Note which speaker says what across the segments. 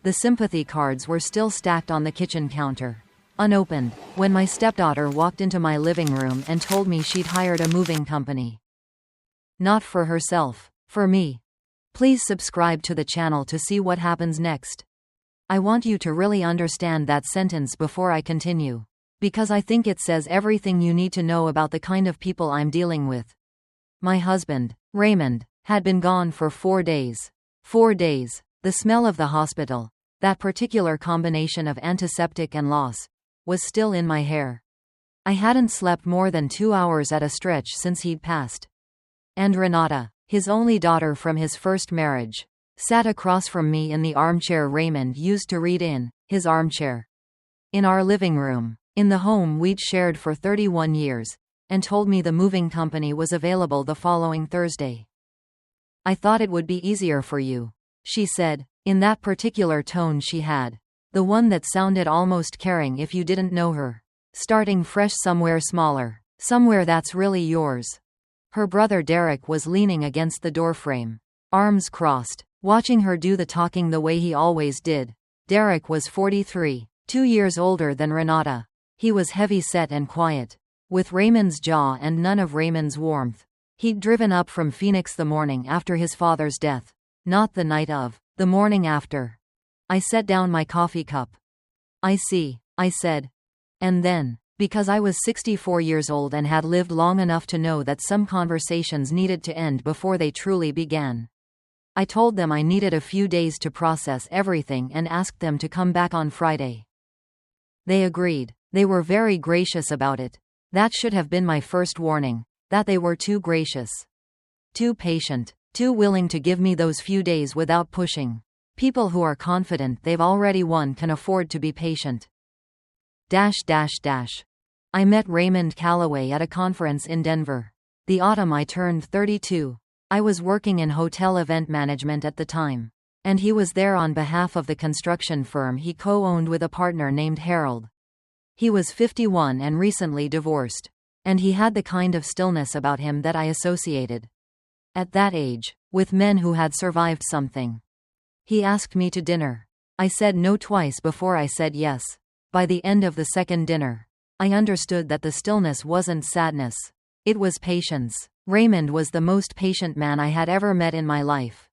Speaker 1: The sympathy cards were still stacked on the kitchen counter, unopened, when my stepdaughter walked into my living room and told me she'd hired a moving company. Not for herself, for me. Please subscribe to the channel to see what happens next. I want you to really understand that sentence before I continue, because I think it says everything you need to know about the kind of people I'm dealing with. My husband, Raymond, had been gone for 4 days. 4 days. The smell of the hospital, that particular combination of antiseptic and loss, was still in my hair. I hadn't slept more than 2 hours at a stretch since he'd passed. And Renata, his only daughter from his first marriage, sat across from me in the armchair Raymond used to read in, his armchair. In our living room, in the home we'd shared for 31 years, and told me the moving company was available the following Thursday. "I thought it would be easier for you," she said, in that particular tone she had, the one that sounded almost caring if you didn't know her. "Starting fresh somewhere smaller, somewhere that's really yours." Her brother Derek was leaning against the doorframe, arms crossed, watching her do the talking the way he always did. Derek was 43, 2 years older than Renata. He was heavy-set and quiet, with Raymond's jaw and none of Raymond's warmth. He'd driven up from Phoenix the morning after his father's death. Not the night of, the morning after. I set down my coffee cup. "I see," I said. And then, because I was 64 years old and had lived long enough to know that some conversations needed to end before they truly began, I told them I needed a few days to process everything and asked them to come back on Friday. They agreed. They were very gracious about it. That should have been my first warning, that they were too gracious. Too patient. Too willing to give me those few days without pushing. People who are confident they've already won can afford to be patient. I met Raymond Calloway at a conference in Denver. The autumn I turned 32. I was working in hotel event management at the time, and he was there on behalf of the construction firm he co-owned with a partner named Harold. He was 51 and recently divorced, and he had the kind of stillness about him that I associated, at that age, with men who had survived something. He asked me to dinner. I said no twice before I said yes. By the end of the second dinner, I understood that the stillness wasn't sadness. It was patience. Raymond was the most patient man I had ever met in my life.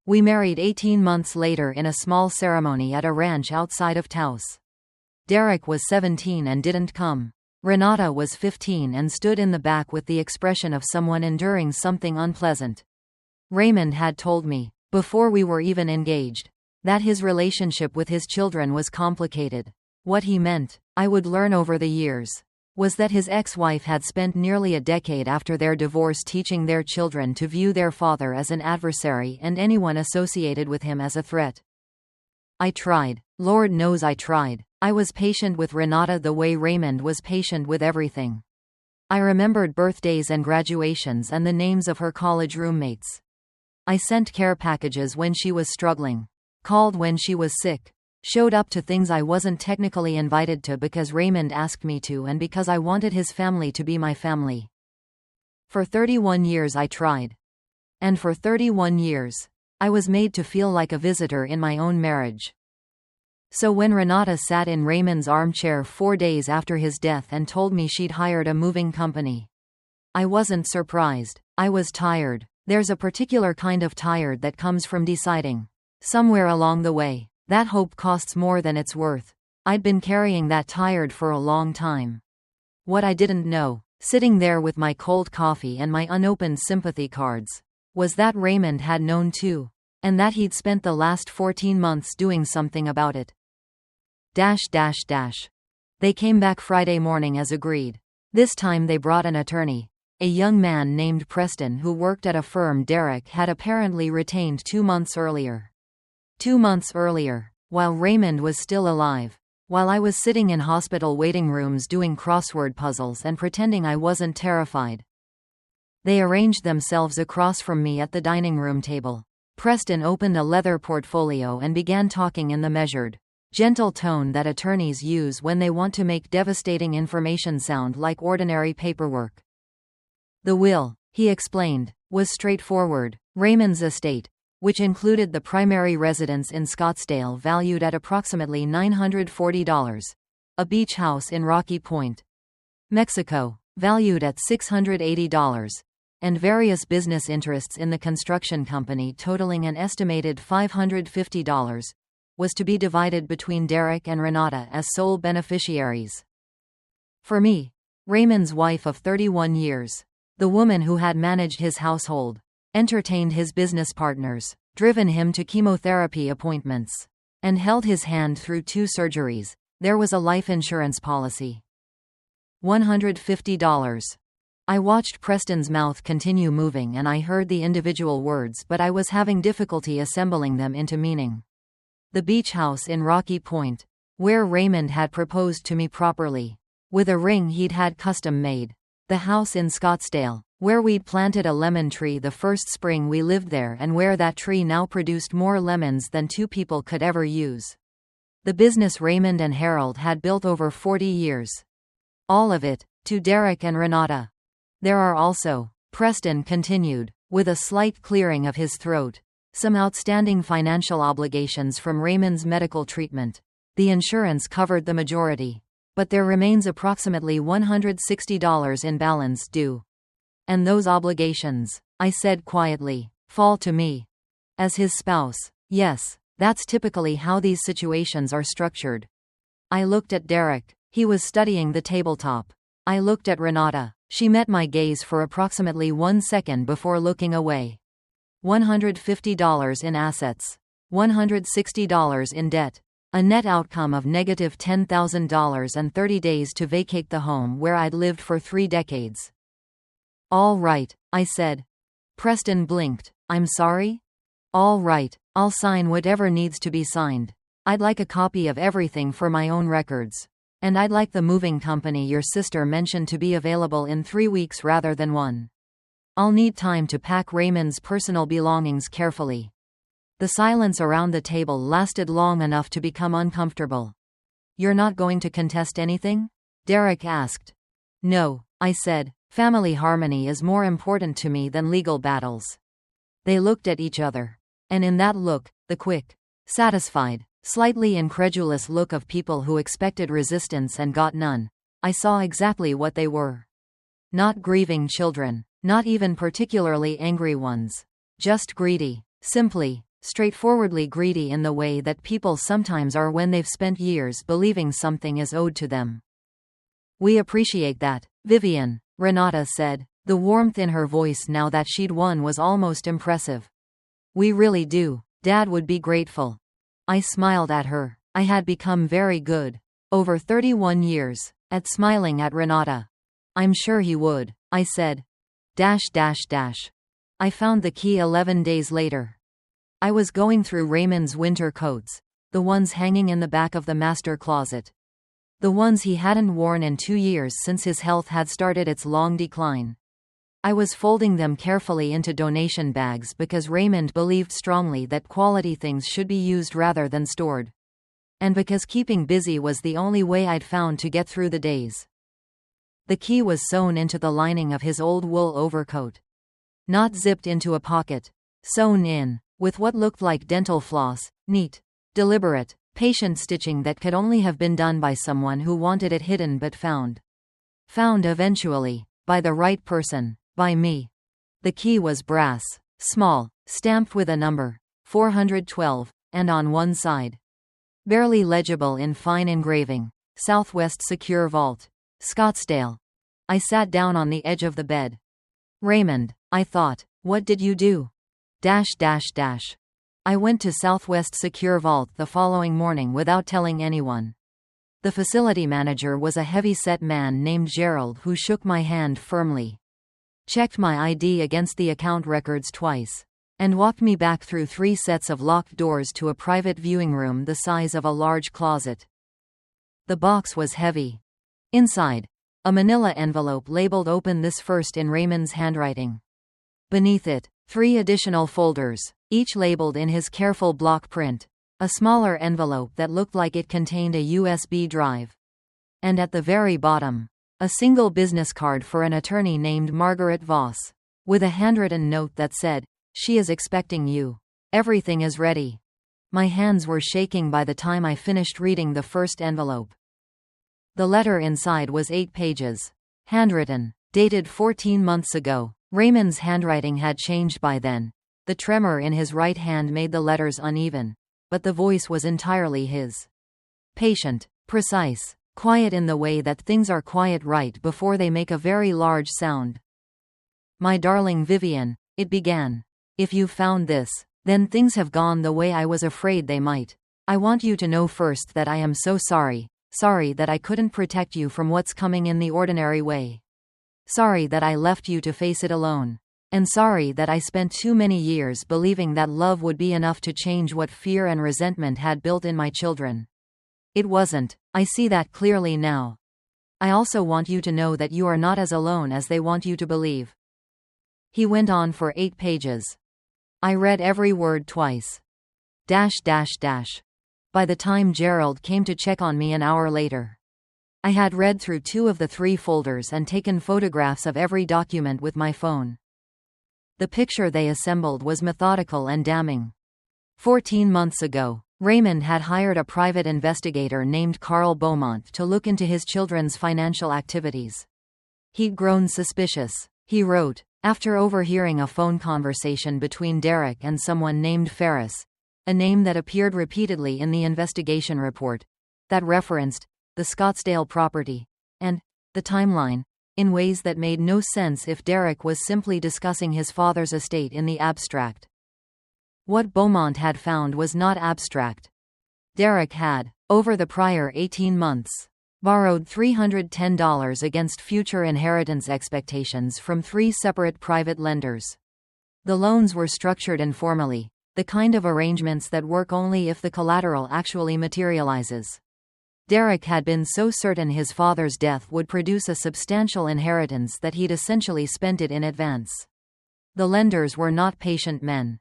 Speaker 1: We married 18 months later in a small ceremony at a ranch outside of Taos. Derek was 17 and didn't come. Renata was 15 and stood in the back with the expression of someone enduring something unpleasant. Raymond had told me, before we were even engaged, that his relationship with his children was complicated. What he meant, I would learn over the years, was that his ex-wife had spent nearly a decade after their divorce teaching their children to view their father as an adversary and anyone associated with him as a threat. I tried. Lord knows I tried. I was patient with Renata the way Raymond was patient with everything. I remembered birthdays and graduations and the names of her college roommates. I sent care packages when she was struggling, called when she was sick, showed up to things I wasn't technically invited to because Raymond asked me to and because I wanted his family to be my family. For 31 years I tried. And for 31 years, I was made to feel like a visitor in my own marriage. So when Renata sat in Raymond's armchair 4 days after his death and told me she'd hired a moving company, I wasn't surprised. I was tired. There's a particular kind of tired that comes from deciding, somewhere along the way, that hope costs more than it's worth. I'd been carrying that tired for a long time. What I didn't know, sitting there with my cold coffee and my unopened sympathy cards, was that Raymond had known too, and that he'd spent the last 14 months doing something about it. They came back Friday morning as agreed. This time they brought an attorney, a young man named Preston who worked at a firm Derek had apparently retained 2 months earlier. 2 months earlier, while Raymond was still alive, while I was sitting in hospital waiting rooms doing crossword puzzles and pretending I wasn't terrified. They arranged themselves across from me at the dining room table. Preston opened a leather portfolio and began talking in the measured, gentle tone that attorneys use when they want to make devastating information sound like ordinary paperwork. The will, he explained, was straightforward. Raymond's estate, which included the primary residence in Scottsdale valued at approximately $940, a beach house in Rocky Point, Mexico, valued at $680, and various business interests in the construction company totaling an estimated $550, was to be divided between Derek and Renata as sole beneficiaries. For me, Raymond's wife of 31 years, the woman who had managed his household, entertained his business partners, driven him to chemotherapy appointments, and held his hand through 2 surgeries, there was a life insurance policy. $150. I watched Preston's mouth continue moving and I heard the individual words, but I was having difficulty assembling them into meaning. The beach house in Rocky Point, where Raymond had proposed to me properly, with a ring he'd had custom made. The house in Scottsdale, where we'd planted a lemon tree the first spring we lived there and where that tree now produced more lemons than 2 people could ever use. The business Raymond and Harold had built over 40 years. All of it, to Derek and Renata. There are also, Preston continued, with a slight clearing of his throat, some outstanding financial obligations from Raymond's medical treatment. The insurance covered the majority, but there remains approximately $160 in balance due. And those obligations, I said quietly, fall to me. As his spouse. Yes, that's typically how these situations are structured. I looked at Derek. He was studying the tabletop. I looked at Renata. She met my gaze for approximately 1 second before looking away. $150 in assets. $160 in debt. A net outcome of negative $10,000 and 30 days to vacate the home where I'd lived for 3 decades. All right, I said. Preston blinked. I'm sorry? All right, I'll sign whatever needs to be signed. I'd like a copy of everything for my own records. And I'd like the moving company your sister mentioned to be available in 3 weeks rather than 1. I'll need time to pack Raymond's personal belongings carefully. The silence around the table lasted long enough to become uncomfortable. You're not going to contest anything? Derek asked. No, I said. Family harmony is more important to me than legal battles. They looked at each other. And in that look, the quick, satisfied, slightly incredulous look of people who expected resistance and got none, I saw exactly what they were. Not grieving children, not even particularly angry ones. Just greedy. Simply, straightforwardly greedy in the way that people sometimes are when they've spent years believing something is owed to them. We appreciate that, Vivian, Renata said. The warmth in her voice now that she'd won was almost impressive. We really do. Dad would be grateful. I smiled at her. I had become very good, over 31 years, at smiling at Renata. I'm sure he would, I said. I found the key 11 days later. I was going through Raymond's winter coats, the ones hanging in the back of the master closet. The ones he hadn't worn in 2 years since his health had started its long decline. I was folding them carefully into donation bags because Raymond believed strongly that quality things should be used rather than stored. And because keeping busy was the only way I'd found to get through the days. The key was sewn into the lining of his old wool overcoat. Not zipped into a pocket. Sewn in, with what looked like dental floss, neat, deliberate, patient stitching that could only have been done by someone who wanted it hidden but found. Found eventually, by the right person. By me. The key was brass, small, stamped with a number, 412, and on one side. Barely legible in fine engraving, Southwest Secure Vault, Scottsdale. I sat down on the edge of the bed. Raymond, I thought, what did you do? I went to Southwest Secure Vault the following morning without telling anyone. The facility manager was a heavy-set man named Gerald who shook my hand firmly. Checked my ID against the account records twice, and walked me back through 3 sets of locked doors to a private viewing room the size of a large closet. The box was heavy. Inside, a manila envelope labeled "Open this first" in Raymond's handwriting. Beneath it, 3 additional folders, each labeled in his careful block print. A smaller envelope that looked like it contained a USB drive. And at the very bottom, a single business card for an attorney named Margaret Voss, with a handwritten note that said, "She is expecting you. Everything is ready. My hands were shaking by the time I finished reading the first envelope. The letter inside was 8 pages. Handwritten. Dated 14 months ago. Raymond's handwriting had changed by then. The tremor in his right hand made the letters uneven, but the voice was entirely his. Patient, precise, quiet in the way that things are quiet right before they make a very large sound. My darling Vivian, it began. If you've found this, then things have gone the way I was afraid they might. I want you to know first that I am so sorry that I couldn't protect you from what's coming in the ordinary way. Sorry that I left you to face it alone. And sorry that I spent too many years believing that love would be enough to change what fear and resentment had built in my children. It wasn't. I see that clearly now. I also want you to know that you are not as alone as they want you to believe. He went on for 8 pages. I read every word twice. By the time Gerald came to check on me an hour later, I had read through 2 of the 3 folders and taken photographs of every document with my phone. The picture they assembled was methodical and damning. 14 months ago, Raymond had hired a private investigator named Carl Beaumont to look into his children's financial activities. He'd grown suspicious, he wrote, after overhearing a phone conversation between Derek and someone named Ferris, a name that appeared repeatedly in the investigation report, that referenced the Scottsdale property and the timeline, in ways that made no sense if Derek was simply discussing his father's estate in the abstract. What Beaumont had found was not abstract. Derek had, over the prior 18 months, borrowed $310 against future inheritance expectations from 3 separate private lenders. The loans were structured informally, the kind of arrangements that work only if the collateral actually materializes. Derek had been so certain his father's death would produce a substantial inheritance that he'd essentially spent it in advance. The lenders were not patient men.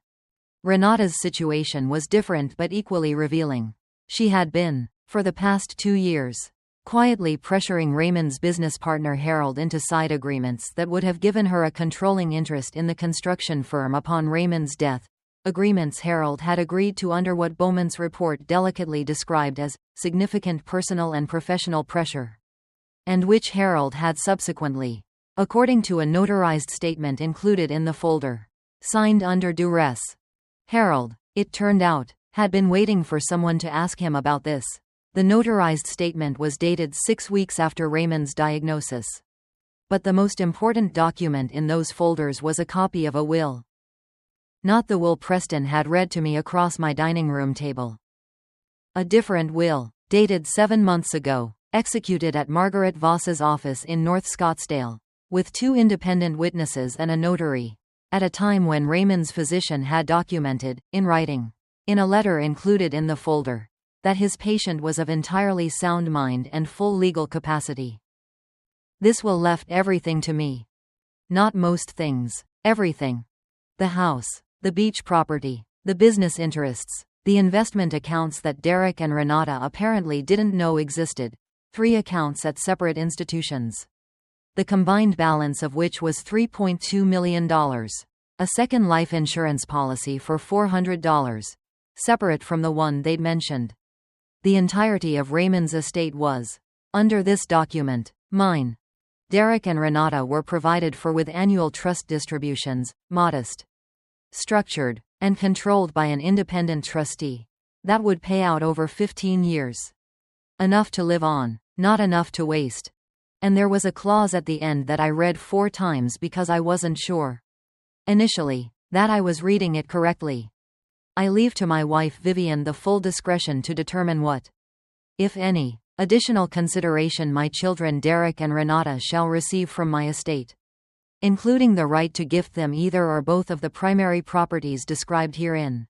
Speaker 1: Renata's situation was different but equally revealing. She had been, for the past 2 years, quietly pressuring Raymond's business partner Harold into side agreements that would have given her a controlling interest in the construction firm upon Raymond's death, agreements Harold had agreed to under what Beaumont's report delicately described as significant personal and professional pressure, and which Harold had subsequently, according to a notarized statement included in the folder, signed under duress. Harold, it turned out, had been waiting for someone to ask him about this. The notarized statement was dated 6 weeks after Raymond's diagnosis. But the most important document in those folders was a copy of a will. Not the will Preston had read to me across my dining room table. A different will, dated 7 months ago, executed at Margaret Voss's office in North Scottsdale, with 2 independent witnesses and a notary, at a time when Raymond's physician had documented, in writing, in a letter included in the folder, that his patient was of entirely sound mind and full legal capacity. This will left everything to me. Not most things, everything. The house, the beach property, the business interests, the investment accounts that Derek and Renata apparently didn't know existed, 3 accounts at separate institutions, the combined balance of which was $3.2 million, a second life insurance policy for $400, separate from the one they'd mentioned. The entirety of Raymond's estate was, under this document, mine. Derek and Renata were provided for with annual trust distributions, modest, structured, and controlled by an independent trustee, that would pay out over 15 years. Enough to live on, not enough to waste. And there was a clause at the end that I read 4 times because I wasn't sure, initially, that I was reading it correctly. I leave to my wife Vivian the full discretion to determine what, if any, additional consideration my children Derek and Renata shall receive from my estate, including the right to gift them either or both of the primary properties described herein.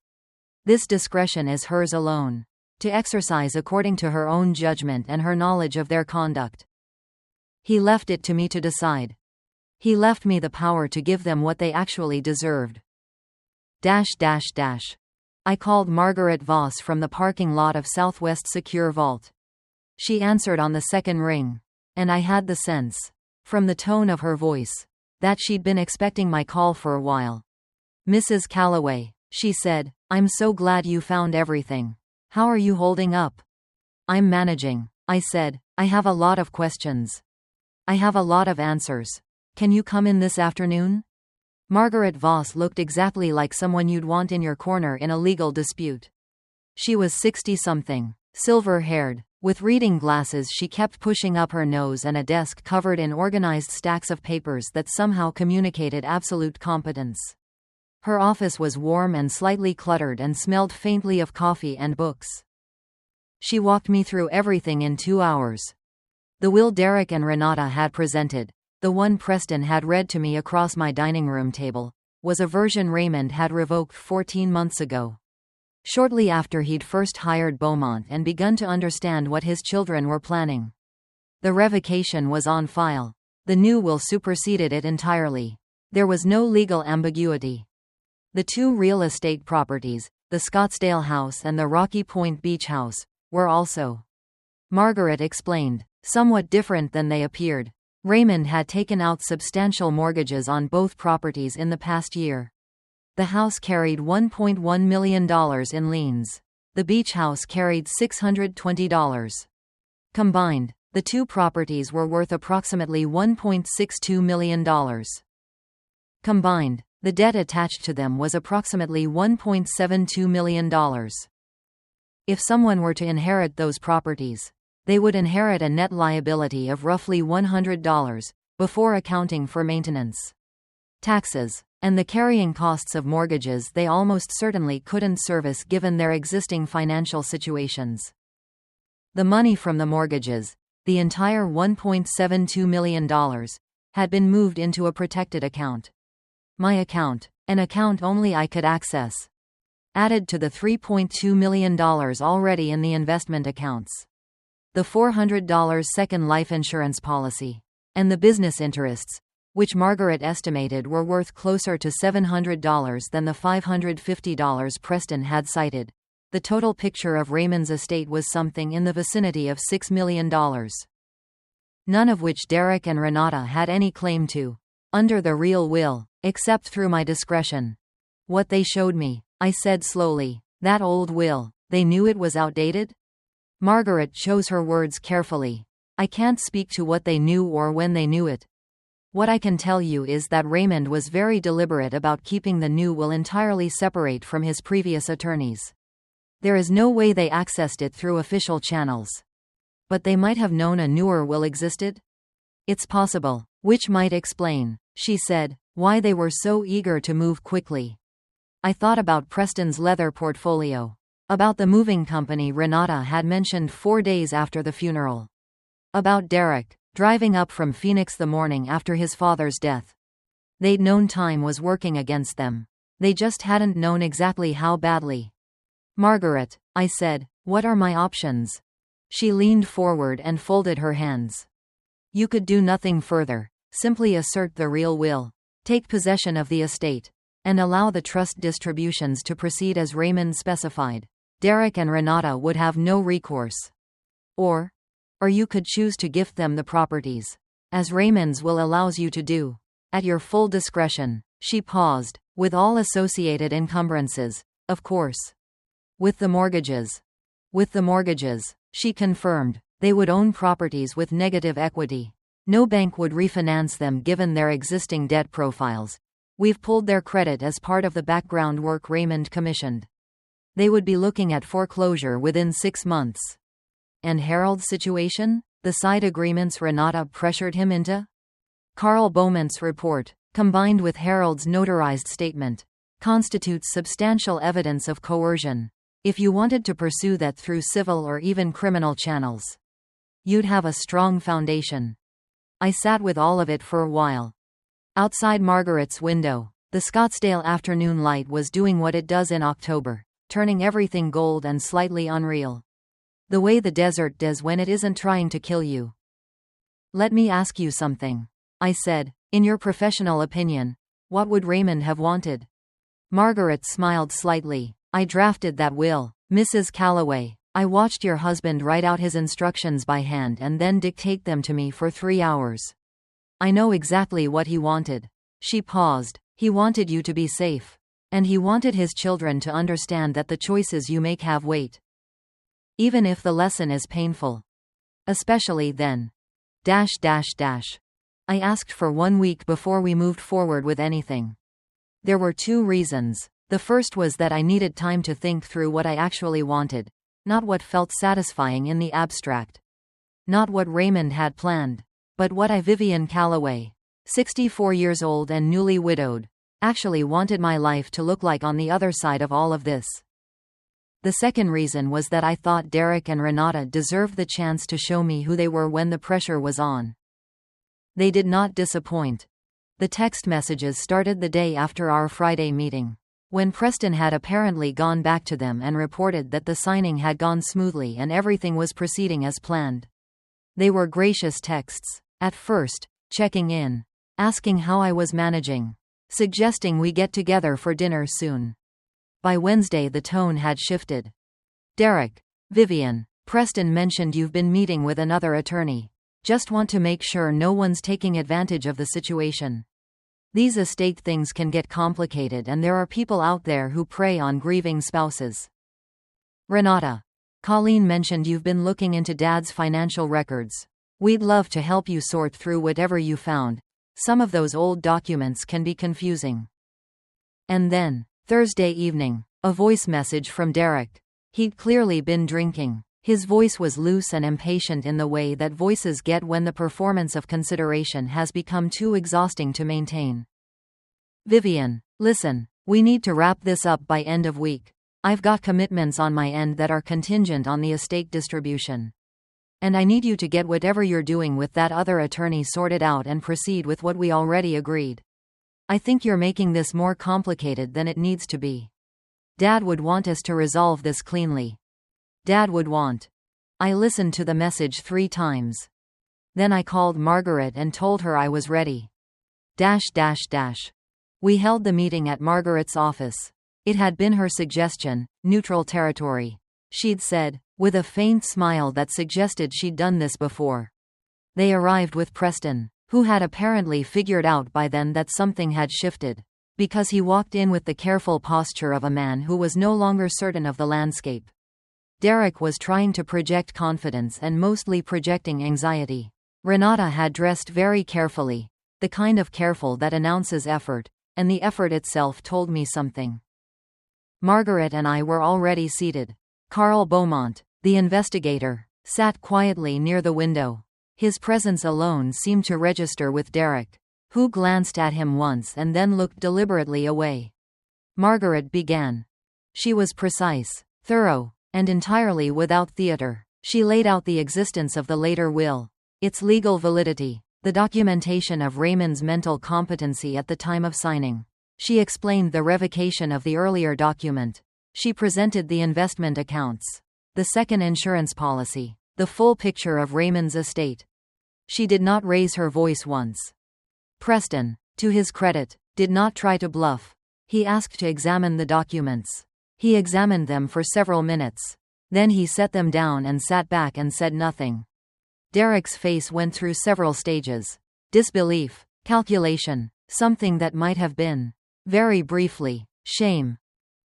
Speaker 1: This discretion is hers alone, to exercise according to her own judgment and her knowledge of their conduct. He left it to me to decide. He left me the power to give them what they actually deserved. I called Margaret Voss from the parking lot of Southwest Secure Vault. She answered on the second ring, and I had the sense, from the tone of her voice, that she'd been expecting my call for a while. "Mrs. Calloway," she said. I'm so glad you found everything. How are you holding up? I'm managing, I said. I have a lot of questions. I have a lot of answers. Can you come in this afternoon? Margaret Voss looked exactly like someone you'd want in your corner in a legal dispute. She was 60-something, silver-haired, with reading glasses she kept pushing up her nose and a desk covered in organized stacks of papers that somehow communicated absolute competence. Her office was warm and slightly cluttered and smelled faintly of coffee and books. She walked me through everything in 2 hours. The will Derek and Renata had presented, the one Preston had read to me across my dining room table, was a version Raymond had revoked 14 months ago. Shortly after he'd first hired Beaumont and begun to understand what his children were planning. The revocation was on file. The new will superseded it entirely. There was no legal ambiguity. The two real estate properties, the Scottsdale House and the Rocky Point Beach House, were also. Margaret explained, somewhat different than they appeared. Raymond had taken out substantial mortgages on both properties in the past year. The house carried $1.1 million in liens. The beach house carried $620. Combined, the two properties were worth approximately $1.62 million. Combined, the debt attached to them was approximately $1.72 million. If someone were to inherit those properties, they would inherit a net liability of roughly $100, before accounting for maintenance, taxes, and the carrying costs of mortgages they almost certainly couldn't service given their existing financial situations. The money from the mortgages, the entire $1.72 million, had been moved into a protected account. My account, an account only I could access. Added to the $3.2 million already in the investment accounts. The $400 second life insurance policy. And the business interests, which Margaret estimated were worth closer to $700 than the $550 Preston had cited. The total picture of Raymond's estate was something in the vicinity of $6 million. None of which Derek and Renata had any claim to, under the real will, except through my discretion. What they showed me, I said slowly, that old will, they knew it was outdated? Margaret chose her words carefully. I can't speak to what they knew or when they knew it. What I can tell you is that Raymond was very deliberate about keeping the new will entirely separate from his previous attorneys. There is no way they accessed it through official channels. But they might have known a newer will existed? It's possible, which might explain, she said, why they were so eager to move quickly. I thought about Preston's leather portfolio. About the moving company Renata had mentioned 4 days after the funeral. About Derek, driving up from Phoenix the morning after his father's death. They'd known time was working against them. They just hadn't known exactly how badly. Margaret, I said, what are my options? She leaned forward and folded her hands. You could do nothing further, simply assert the real will, take possession of the estate, and allow the trust distributions to proceed as Raymond specified. Derek and Renata would have no recourse. Or you could choose to gift them the properties, as Raymond's will allows you to do, at your full discretion. She paused, with all associated encumbrances, of course. With the mortgages, she confirmed, they would own properties with negative equity. No bank would refinance them given their existing debt profiles. We've pulled their credit as part of the background work Raymond commissioned. They would be looking at foreclosure within 6 months. And Harold's situation? The side agreements Renata pressured him into? Carl Beaumont's report, combined with Harold's notarized statement, constitutes substantial evidence of coercion. If you wanted to pursue that through civil or even criminal channels, you'd have a strong foundation. I sat with all of it for a while. Outside Margaret's window, the Scottsdale afternoon light was doing what it does in October, turning everything gold and slightly unreal. The way the desert does when it isn't trying to kill you. Let me ask you something, I said. In your professional opinion, what would Raymond have wanted? Margaret smiled slightly. I drafted that will, Mrs. Calloway. I watched your husband write out his instructions by hand and then dictate them to me for 3 hours. I know exactly what he wanted. She paused. He wanted you to be safe. And he wanted his children to understand that the choices you make have weight. Even if the lesson is painful. Especially then. I asked for 1 week before we moved forward with anything. There were 2 reasons. The first was that I needed time to think through what I actually wanted, not what felt satisfying in the abstract. Not what Raymond had planned, but what I, Vivian Calloway, 64 years old and newly widowed, actually wanted my life to look like on the other side of all of this. The second reason was that I thought Derek and Renata deserved the chance to show me who they were when the pressure was on. They did not disappoint. The text messages started the day after our Friday meeting, when Preston had apparently gone back to them and reported that the signing had gone smoothly and everything was proceeding as planned. They were gracious texts, at first, checking in, asking how I was managing, suggesting we get together for dinner soon. By Wednesday the tone had shifted. Derek, Vivian, Preston mentioned you've been meeting with another attorney. Just want to make sure no one's taking advantage of the situation. These estate things can get complicated and there are people out there who prey on grieving spouses. Renata, Colleen mentioned you've been looking into Dad's financial records. We'd love to help you sort through whatever you found. Some of those old documents can be confusing. And then, Thursday evening, a voice message from Derek. He'd clearly been drinking. His voice was loose and impatient in the way that voices get when the performance of consideration has become too exhausting to maintain. Vivian, listen, we need to wrap this up by end of week. I've got commitments on my end that are contingent on the estate distribution. And I need you to get whatever you're doing with that other attorney sorted out and proceed with what we already agreed. I think you're making this more complicated than it needs to be. Dad would want us to resolve this cleanly. Dad would want. I listened to the message 3 times. Then I called Margaret and told her I was ready. We held the meeting at Margaret's office. It had been her suggestion, neutral territory. She'd said, with a faint smile that suggested she'd done this before. They arrived with Preston, who had apparently figured out by then that something had shifted, because he walked in with the careful posture of a man who was no longer certain of the landscape. Derek was trying to project confidence and mostly projecting anxiety. Renata had dressed very carefully, the kind of careful that announces effort, and the effort itself told me something. Margaret and I were already seated. Carl Beaumont, the investigator, sat quietly near the window. His presence alone seemed to register with Derek, who glanced at him once and then looked deliberately away. Margaret began. She was precise, thorough, and entirely without theater. She laid out the existence of the later will, its legal validity, the documentation of Raymond's mental competency at the time of signing. She explained the revocation of the earlier document. She presented the investment accounts, the second insurance policy, the full picture of Raymond's estate. She did not raise her voice once. Preston, to his credit, did not try to bluff. He asked to examine the documents. He examined them for several minutes. Then he set them down and sat back and said nothing. Derek's face went through several stages. Disbelief, calculation, something that might have been. Very briefly, shame.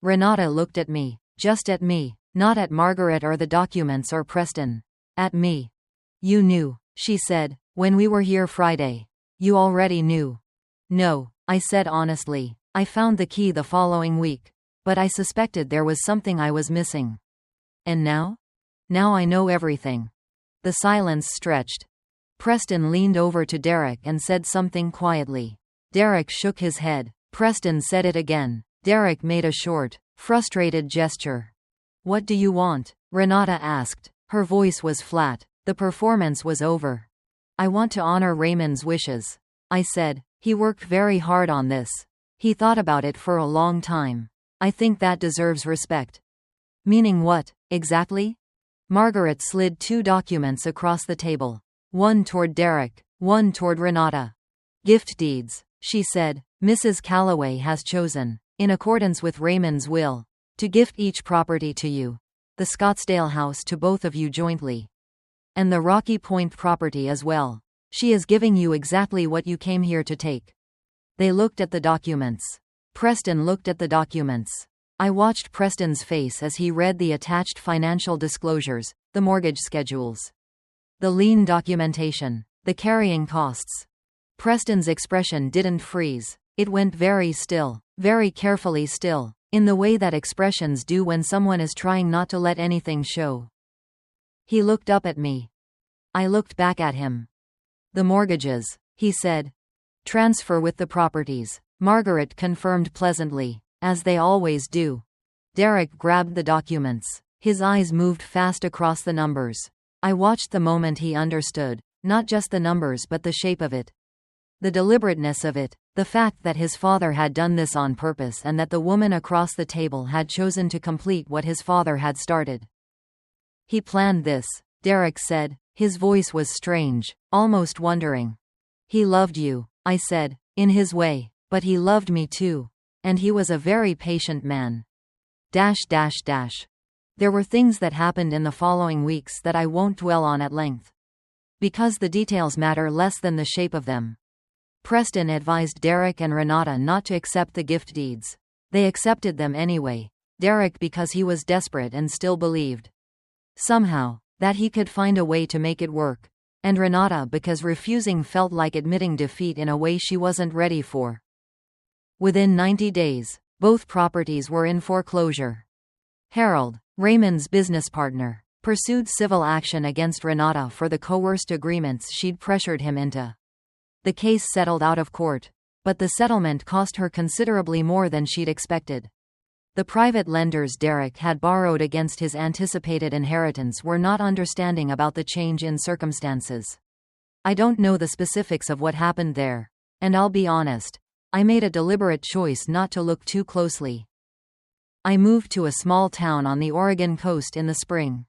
Speaker 1: Renata looked at me, just at me, not at Margaret or the documents or Preston. At me. You knew, she said, when we were here Friday. You already knew. No, I said honestly. I found the key the following week. But I suspected there was something I was missing. And now? Now I know everything. The silence stretched. Preston leaned over to Derek and said something quietly. Derek shook his head. Preston said it again. Derek made a short, frustrated gesture. What do you want? Renata asked. Her voice was flat. The performance was over. I want to honor Raymond's wishes. I said. He worked very hard on this. He thought about it for a long time. I think that deserves respect. Meaning what, exactly? Margaret slid 2 documents across the table. One toward Derek, one toward Renata. Gift deeds, she said. Mrs. Calloway has chosen, in accordance with Raymond's will, to gift each property to you. The Scottsdale house to both of you jointly. And the Rocky Point property as well. She is giving you exactly what you came here to take. They looked at the documents. Preston looked at the documents. I watched Preston's face as he read the attached financial disclosures, the mortgage schedules, the lien documentation, the carrying costs. Preston's expression didn't freeze. It went very still, very carefully still, in the way that expressions do when someone is trying not to let anything show. He looked up at me. I looked back at him. The mortgages, he said. Transfer with the properties, Margaret confirmed pleasantly, as they always do. Derek grabbed the documents. His eyes moved fast across the numbers. I watched the moment he understood, not just the numbers but the shape of it. The deliberateness of it, the fact that his father had done this on purpose and that the woman across the table had chosen to complete what his father had started. He planned this, Derek said. His voice was strange, almost wondering. He loved you, I said, in his way, but he loved me too. And he was a very patient man. There were things that happened in the following weeks that I won't dwell on at length, because the details matter less than the shape of them. Preston advised Derek and Renata not to accept the gift deeds. They accepted them anyway. Derek because he was desperate and still believed, somehow, that he could find a way to make it work. And Renata because refusing felt like admitting defeat in a way she wasn't ready for. Within 90 days, both properties were in foreclosure. Harold, Raymond's business partner, pursued civil action against Renata for the coerced agreements she'd pressured him into. The case settled out of court, but the settlement cost her considerably more than she'd expected. The private lenders Derek had borrowed against his anticipated inheritance were not understanding about the change in circumstances. I don't know the specifics of what happened there, and I'll be honest, I made a deliberate choice not to look too closely. I moved to a small town on the Oregon coast in the spring.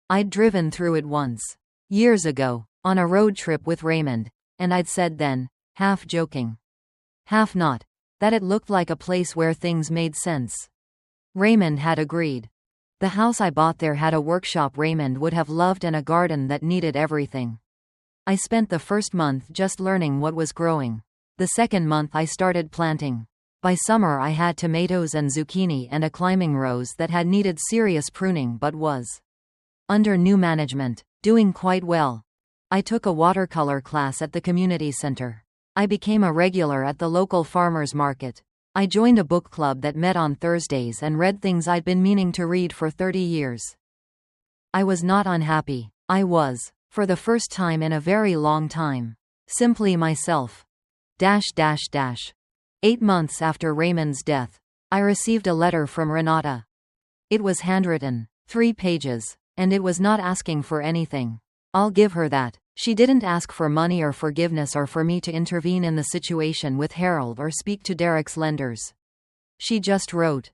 Speaker 1: I'd driven through it once, years ago, on a road trip with Raymond, and I'd said then, half joking, half not, that it looked like a place where things made sense. Raymond had agreed. The house I bought there had a workshop Raymond would have loved and a garden that needed everything. I spent the first month just learning what was growing. The second month I started planting. By summer I had tomatoes and zucchini and a climbing rose that had needed serious pruning but was, under new management, doing quite well. I took a watercolor class at the community center. I became a regular at the local farmers market. I joined a book club that met on Thursdays and read things I'd been meaning to read for 30 years. I was not unhappy. I was, for the first time in a very long time, simply myself. 8 months after Raymond's death, I received a letter from Renata. It was handwritten, 3 pages, and it was not asking for anything. I'll give her that. She didn't ask for money or forgiveness or for me to intervene in the situation with Harold or speak to Derek's lenders. She just wrote.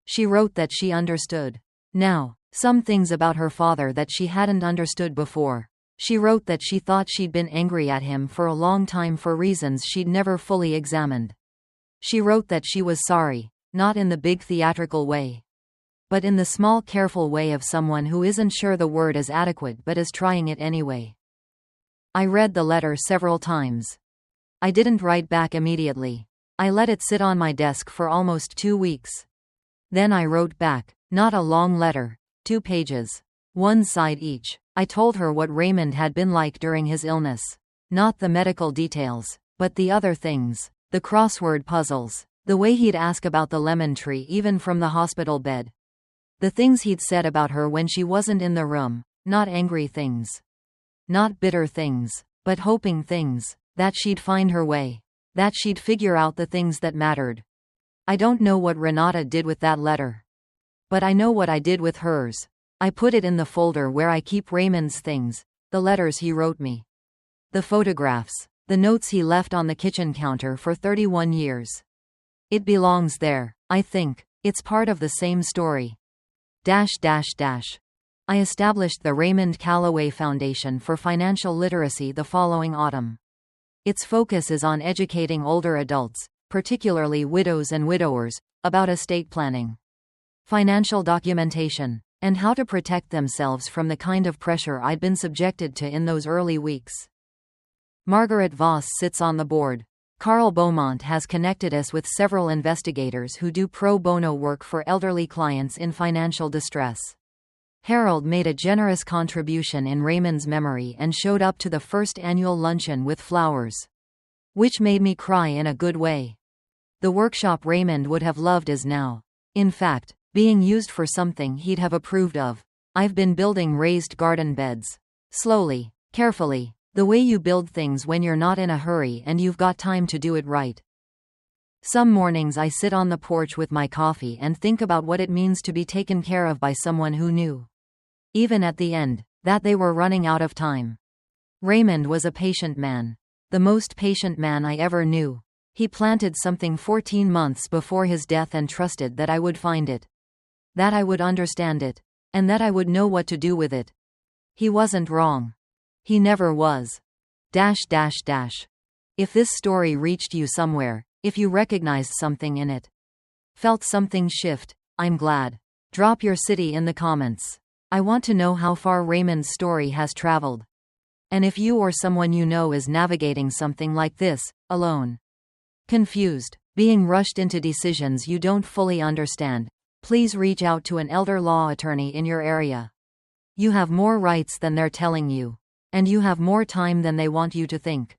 Speaker 1: She wrote that she understood. Now, some things about her father that she hadn't understood before. She wrote that she thought she'd been angry at him for a long time for reasons she'd never fully examined. She wrote that she was sorry, not in the big theatrical way, but in the small careful way of someone who isn't sure the word is adequate but is trying it anyway. I read the letter several times. I didn't write back immediately. I let it sit on my desk for almost 2 weeks. Then I wrote back, not a long letter, 2 pages, 1 side each. I told her what Raymond had been like during his illness. Not the medical details, but the other things, the crossword puzzles, the way he'd ask about the lemon tree even from the hospital bed. The things he'd said about her when she wasn't in the room, not angry things. Not bitter things, but hoping things, that she'd find her way, that she'd figure out the things that mattered. I don't know what Renata did with that letter, but I know what I did with hers. I put it in the folder where I keep Raymond's things, the letters he wrote me, the photographs, the notes he left on the kitchen counter for 31 years. It belongs there, I think. It's part of the same story. I established the Raymond Callaway Foundation for Financial Literacy the following autumn. Its focus is on educating older adults, particularly widows and widowers, about estate planning, financial documentation, and how to protect themselves from the kind of pressure I'd been subjected to in those early weeks. Margaret Voss sits on the board. Carl Beaumont has connected us with several investigators who do pro bono work for elderly clients in financial distress. Harold made a generous contribution in Raymond's memory and showed up to the first annual luncheon with flowers. Which made me cry in a good way. The workshop Raymond would have loved is now, in fact, being used for something he'd have approved of. I've been building raised garden beds. Slowly, carefully, the way you build things when you're not in a hurry and you've got time to do it right. Some mornings I sit on the porch with my coffee and think about what it means to be taken care of by someone who knew, even at the end, that they were running out of time. Raymond was a patient man. The most patient man I ever knew. He planted something 14 months before his death and trusted that I would find it. That I would understand it. And that I would know what to do with it. He wasn't wrong. He never was. If this story reached you somewhere, if you recognized something in it, felt something shift, I'm glad. Drop your city in the comments. I want to know how far Raymond's story has traveled. And if you or someone you know is navigating something like this, alone, confused, being rushed into decisions you don't fully understand, please reach out to an elder law attorney in your area. You have more rights than they're telling you. And you have more time than they want you to think.